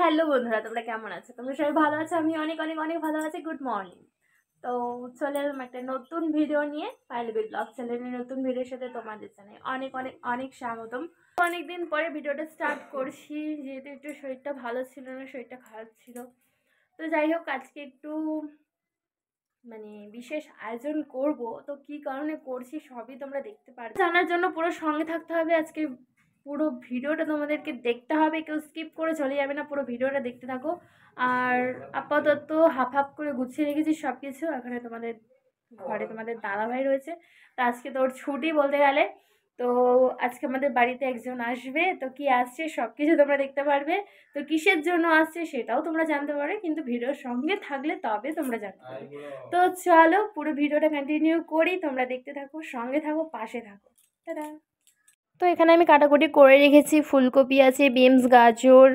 Hello বন্ধুরা, তোমরা কেমন আছো? তোমরা সবাই ভালো আছো? আমি অনেক অনেক অনেক ভালো আছি। Good morning. তো চলে এলাম একটা নতুন ভিডিও নিয়ে। পাইলবি ব্লগ চ্যানেলের নতুন ভিডিওর সাথে তোমাদের জানাই অনেক অনেক অনেক স্বাগতম। অনেকদিন পরে ভিডিওটা স্টার্ট করছি, যেহেতু একটু শরীরটা ভালো ছিল না, শরীরটা খারাপ ছিল। তো যাই হোক, আজকে একটু বিশেষ আয়োজন করব। তো কি কারণে করছি সবই তোমরা দেখতে পারবে। জানার জন্য পুরো সঙ্গে থাকতে হবে। আজকে পুরো ভিডিওটা তোমাদেরকে দেখতে হবে, কেউ স্কিপ করে চলে যাবে না, পুরো ভিডিওটা দেখতে থাকো। আর আপাতত হাফ হাফ করে গুছিয়ে রেখেছি সব কিছু। এখানে তোমাদের ঘরে তোমাদের দাদাভাই রয়েছে, তো আজকে তোর ছুটি বলতে গেলে। তো আজকে আমাদের বাড়িতে একজন আসবে, তো কি আসছে সব কিছু তোমরা দেখতে পারবে। তো কিসের জন্য আসছে সেটাও তোমরা জানতে পারবে, কিন্তু ভিডিওর সঙ্গে থাকলে তবে তোমরা জানতে পারবে। তো চলো পুরো ভিডিওটা কন্টিনিউ করি, তোমরা দেখতে থাকো, সঙ্গে থাকো, পাশে থাকো। টাটা। তো এখানে আমি কাটাকুটি করে রেখেছি। ফুলকপি আছে, বিনস, গাজর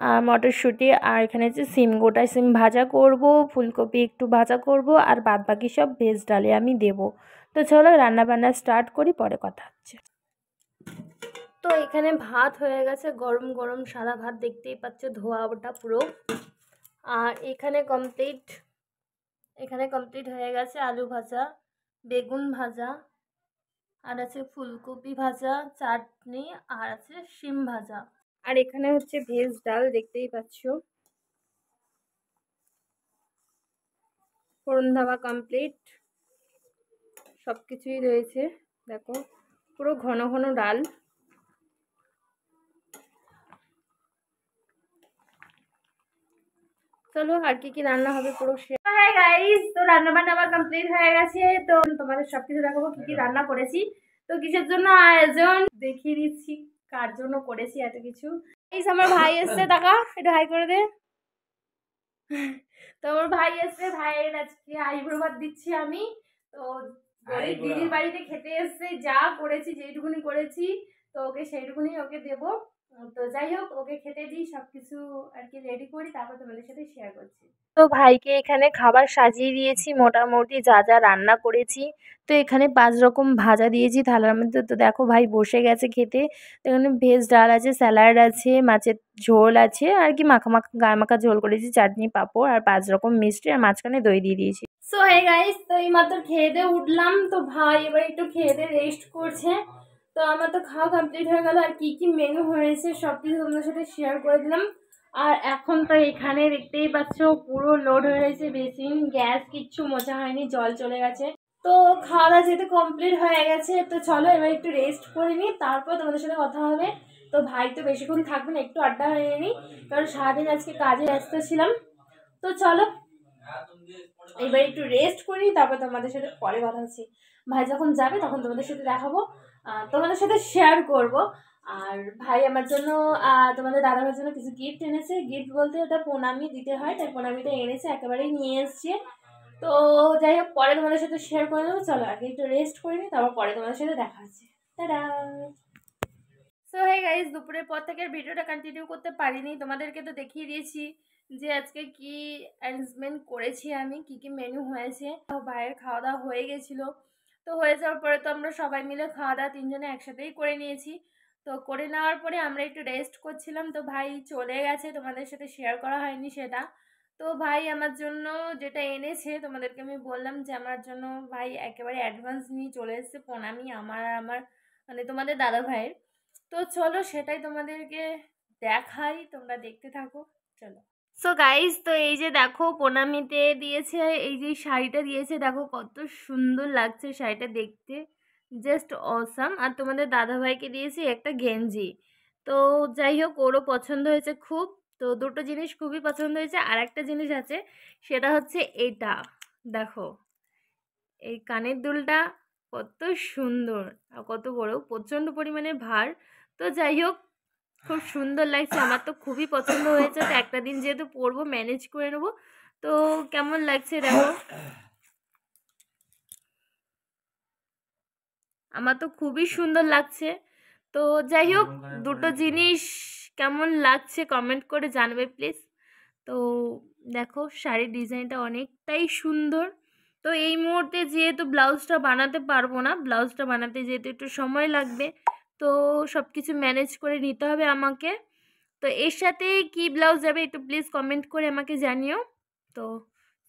আর মটরশুঁটি, আর এখানে হচ্ছে সিম, গোটা সিম ভাজা করব, ফুলকপি একটু ভাজা করব, আর বাদ বাকি সব ভেজ ডালে আমি দেব। তো চলো রান্না বান্না স্টার্ট করি, পরে কথা হচ্ছে। তো এখানে ভাত হয়ে গেছে, গরম গরম সাদা ভাত, দেখতেই পাচ্ছ ধোয়া ওটা পুরো। আর এখানে কমপ্লিট হয়ে গেছে আলু ভাজা, বেগুন ভাজা, আর আছে ফুলকপি ভাজা, চাটনি, আর আছে শিম ভাজা। আর এখানে হচ্ছে ভেজ ডাল, দেখতেই পাচ্ছ। ফোড়ন দেওয়া কমপ্লিট, সব কিছুই রয়েছে। দেখো পুরো ঘন ঘন ডাল। চলো আর কি কি রান্না হবে পুরো হ্যাঁ গাইস, তো রান্না বান্না আমার কমপ্লিট হয়ে গেছে। তো তোমাদের সবকিছু দেখাবো কি কি রান্না করেছি। তো কিসের জন্য আয়োজন দেখিয়ে দিচ্ছি, কার জন্য করেছি এত কিছু। এই আমার ভাই এসছে, টাকা একটু হাই করে দে। তো আমার ভাই এসছে, ভাইয়ের আজকে আইব্রো ভাত দিচ্ছি আমি। তো দিদির বাড়িতে খেতে এসছে, যা করেছি যেইটুকুনি করেছি, তো ওকে সেইটুকুনি ওকে দেবো। তো যাই হোক, ওকে খেতে দিই, সবকিছু আর কি রেডি করি, তারপর তোমাদের সাথে শেয়ার করছি। তো ভাইকে এখানে খাবার সাজিয়ে দিয়েছি, মোটামুটি যা যা রান্না করেছি। তো এখানে 5 রকম ভাজা দিয়েছি থালার মধ্যে। তো দেখো ভাই বসে গেছে খেতে। তো এখানে ভেজ ডাল আছে, স্যালাড আছে, মাছের ঝোল আছে, আর কি মাখা মাখা গায়ে মাখা ঝোল করেছি, চাটনি, পাঁপড়, আর 5 রকম মিষ্টি, আর মাঝখানে দই দিয়ে দিয়েছি। সো হে গাইস, তো এই মাত্র খেয়ে দিয়ে উঠলাম। তো ভাই এবার একটু খেয়ে দিয়ে রেস্ট করছে। তো আমার তো খাওয়া কমপ্লিট হয়ে গেল, আর কি কি মেনু হয়েছে সব কিছু তোমাদের সাথে শেয়ার করে দিলাম। আর এখন তো এখানে দেখতেই পাচ্ছ পুরো লোড হয়ে গেছে বেসিন, গ্যাস কিচ্ছু মোছা হয়নি, জল চলে গেছে। তো খাওয়া দাওয়া যেহেতু কমপ্লিট হয়ে গেছে, তো চলো এবার একটু রেস্ট করে নিই, তারপর তোমাদের সাথে কথা হবে। তো ভাই তো বেশিক্ষণ থাকবে না, একটু আড্ডা হয়ে নিই, কারণ সারাদিন আজকে কাজে ব্যস্ত ছিলাম। তো চলো এবার একটু রেস্ট করি, তারপর তোমাদের সাথে পরে কথা হচ্ছে। ভাই যখন যাবে তখন তোমাদের সাথে দেখাবো, তোমাদের সাথে শেয়ার করব। আর ভাই আমার জন্য তোমাদের দাদাভাইয়ের জন্য কিছু গিফট এনেছে। গিফট বলতে ওটা প্রণামী দিতে হয়, তাই প্রণামীটা এনেছে, একেবারেই নিয়ে এসছে। তো যাই হোক, পরে তোমাদের সাথে শেয়ার করে দেবো। চলো আগে একটু রেস্ট করে নিই, তারপর পরে তোমাদের সাথে দেখা হচ্ছে। টাটা। সো হে গাইস, দুপুরের পর থেকে ভিডিওটা কন্টিনিউ করতে পারিনি, তোমাদেরকে তো দেখিয়ে দিয়েছি যে আজকে কি অ্যারেঞ্জমেন্ট করেছি আমি, কি কি মেনু হয়েছে। ভাইয়ের খাওয়া দাওয়া হয়ে গেছিলো। তো হয়ে যাওয়ার পরে তো আমরা সবাই মিলে খাওয়া দাওয়া তিনজনে একসাথেই করে নিয়েছি। তো করে নেওয়ার পরে আমরা একটু রেস্ট করছিলাম। তো ভাই চলে গেছে, তোমাদের সাথে শেয়ার করা হয়নি সেটা। তো ভাই আমার জন্য যেটা এনেছে, তোমাদেরকে আমি বললাম যে আমার জন্য ভাই একেবারে অ্যাডভান্স নিয়ে চলে এসেছে প্রণামী, আমার আর আমার তোমাদের দাদা ভাইয়ের। তো চলো সেটাই তোমাদেরকে দেখাই, তোমরা দেখতে থাকো। চলো। সো গাইস, তো এই যে দেখো প্রণামীতে দিয়েছে, এই যে শাড়িটা দিয়েছে, দেখো কত সুন্দর লাগছে শাড়িটা দেখতে, জাস্ট অসাম। আর তোমাদের দাদাভাইকে দিয়েছি একটা গেঞ্জি। তো যাই হোক, ওরও পছন্দ হয়েছে খুব। তো দুটো জিনিস খুবই পছন্দ হয়েছে। আর একটা জিনিস আছে, সেটা হচ্ছে এটা দেখো, এই কানের দুলটা কত সুন্দর আর কত বড়, প্রচণ্ড পরিমাণে ভার। তো যাই হোক, খুব সুন্দর লাগছে, আমার তো খুবই পছন্দ হয়েছে। তো একটা দিন যেহেতু পরবো, ম্যানেজ করে নেবো। তো কেমন লাগছে দেখো, আমার তো খুবই সুন্দর লাগছে। তো যাই হোক, দুটো জিনিস কেমন লাগছে কমেন্ট করে জানবে প্লিজ। তো দেখো শাড়ির ডিজাইনটা অনেকটাই সুন্দর। তো এই মুহূর্তে যেহেতু ব্লাউজটা বানাতে পারবো না, ব্লাউজটা বানাতে যেহেতু একটু সময় লাগবে, তো সব কিছু ম্যানেজ করে নিতে হবে আমাকে। তো এর সাথে কি ব্লাউজ যাবে একটু প্লিজ কমেন্ট করে আমাকে জানিও। তো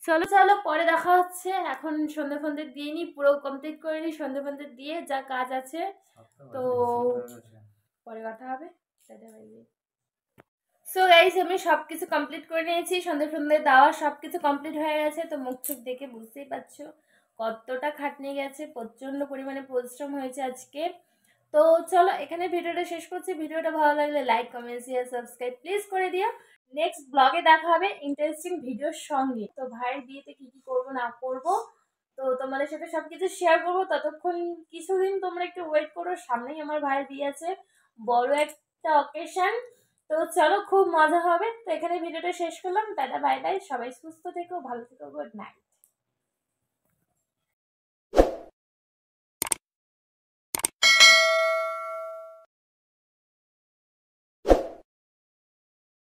চলো চলো পরে দেখা হচ্ছে। এখন সন্ধে ফন্ধে দিয়ে নিই, পুরো কমপ্লিট করে নিই সন্ধে ফন্ধে দিয়ে যা কাজ আছে, তো পরে কথা হবে। সো গাইস আমি সব কিছু কমপ্লিট করে নিয়েছি, সন্ধে সন্ধে দেওয়া সব কিছু কমপ্লিট হয়ে গেছে। তো মুখ চোখ দেখে বুঝতেই পারছো কতটা খাটনি গেছে, প্রচণ্ড পরিমাণে পরিশ্রম হয়েছে আজকে। তো চলো এখানে ভিডিওটা শেষ করছি। ভিডিওটা ভালো লাগলে like comment share subscribe please করে দিও। নেক্সট ব্লগে দেখা হবে ইন্টারেস্টিং ভিডিওর সঙ্গে। তো ভাইয়ের বিয়েতে কি কি করবো না করবো তো তোমাদের সাথে সবকিছু শেয়ার করবো। ততক্ষণ কিছুদিন তোমরা একটু ওয়েট করো, সামনেই আমার ভাইয়ের বিয়ে আছে, বড় একটা অকেশন। তো চলো খুব মজা হবে। তো এখানে ভিডিওটা শেষ করলাম। টাটা বাই বাই, সবাই সুস্থ থেকো, ভালো থেকো, গুড নাইট।